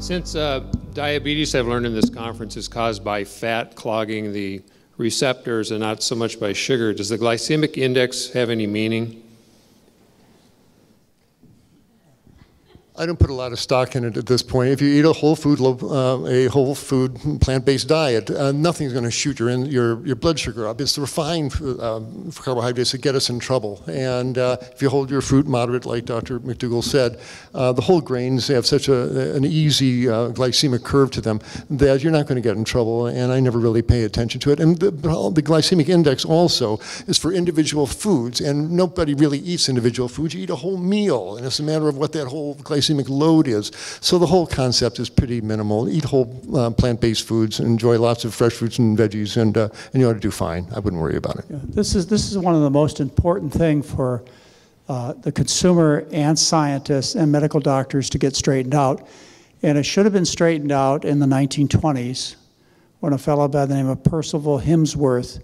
Since diabetes, I've learned in this conference, is caused by fat clogging the receptors and not so much by sugar, does the glycemic index have any meaning? I don't put a lot of stock in it at this point. If you eat a whole food plant-based diet, nothing's going to shoot your blood sugar up. It's the refined carbohydrates that get us in trouble. And if you hold your fruit moderate, like Dr. McDougal said, the whole grains have such an easy glycemic curve to them that you're not going to get in trouble. And I never really pay attention to it. And the glycemic index also is for individual foods, and nobody really eats individual foods. You eat a whole meal, and it's a matter of what that whole glycemic load is. So the whole concept is pretty minimal. Eat whole plant-based foods, enjoy lots of fresh fruits and veggies, and you ought to do fine. I wouldn't worry about it. Yeah, this is one of the most important things for the consumer and scientists and medical doctors to get straightened out. And it should have been straightened out in the 1920s when a fellow by the name of Percival Himsworth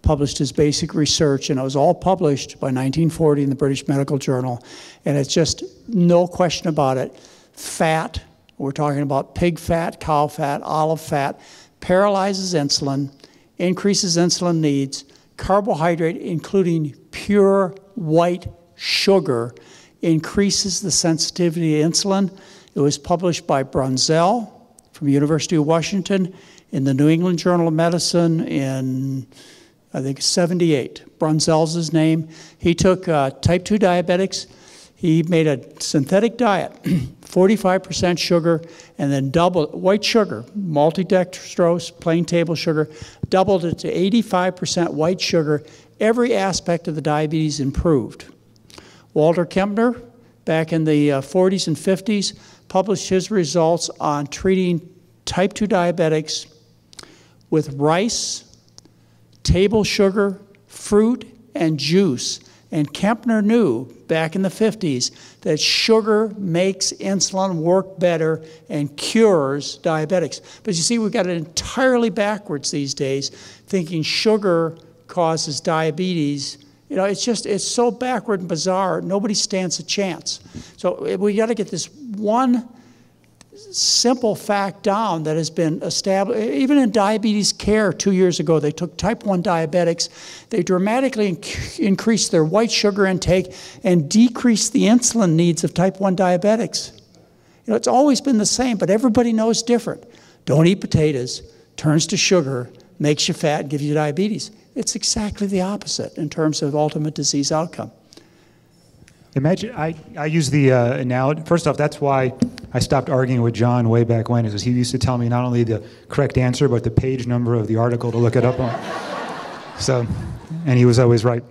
published his basic research, and it was all published by 1940 in the British Medical Journal. And it's just no question about it. Fat, we're talking about pig fat, cow fat, olive fat, paralyzes insulin, increases insulin needs. Carbohydrate, including pure white sugar, increases the sensitivity to insulin. It was published by Brunzell from the University of Washington in the New England Journal of Medicine in, I think, 78. Brunzell's his name. He took type 2 diabetics. He made a synthetic diet, 45% sugar, and then doubled white sugar, multidextrose, plain table sugar, doubled it to 85% white sugar. Every aspect of the diabetes improved. Walter Kempner, back in the 40s and 50s, published his results on treating type 2 diabetics with rice, table sugar, fruit, and juice. And Kempner knew back in the 50s that sugar makes insulin work better and cures diabetics. But you see, we've got it entirely backwards these days, thinking sugar causes diabetes. You know, it's so backward and bizarre, nobody stands a chance. So we got to get this one simple fact down that has been established. Even in diabetes care 2 years ago, they took type 1 diabetics, they dramatically increased their white sugar intake and decreased the insulin needs of type 1 diabetics. You know, it's always been the same, but everybody knows different. Don't eat potatoes, turns to sugar, makes you fat, and gives you diabetes. It's exactly the opposite in terms of ultimate disease outcome. Imagine, I use the analogy. First off, that's why I stopped arguing with John way back when, is he used to tell me not only the correct answer, but the page number of the article to look it up on. So, and he was always right.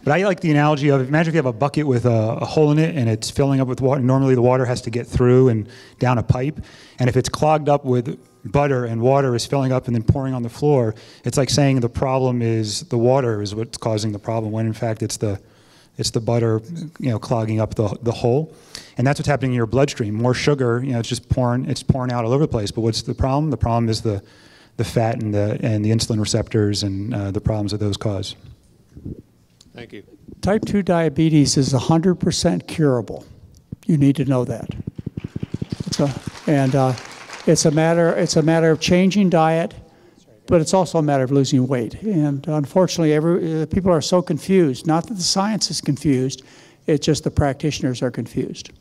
But I like the analogy of, imagine if you have a bucket with a hole in it and it's filling up with water. Normally the water has to get through and down a pipe. And if it's clogged up with butter and water is filling up and then pouring on the floor, it's like saying the problem is the water is what's causing the problem, when in fact it's the butter, you know, clogging up the hole. And that's what's happening in your bloodstream. More sugar, you know, it's pouring out all over the place. But what's the problem? The problem is the fat and the insulin receptors and the problems that those cause. Thank you. Type 2 diabetes is 100% curable. You need to know that. It's a matter of changing diet, but it's also a matter of losing weight. And unfortunately, people are so confused. Not that the science is confused, it's just the practitioners are confused.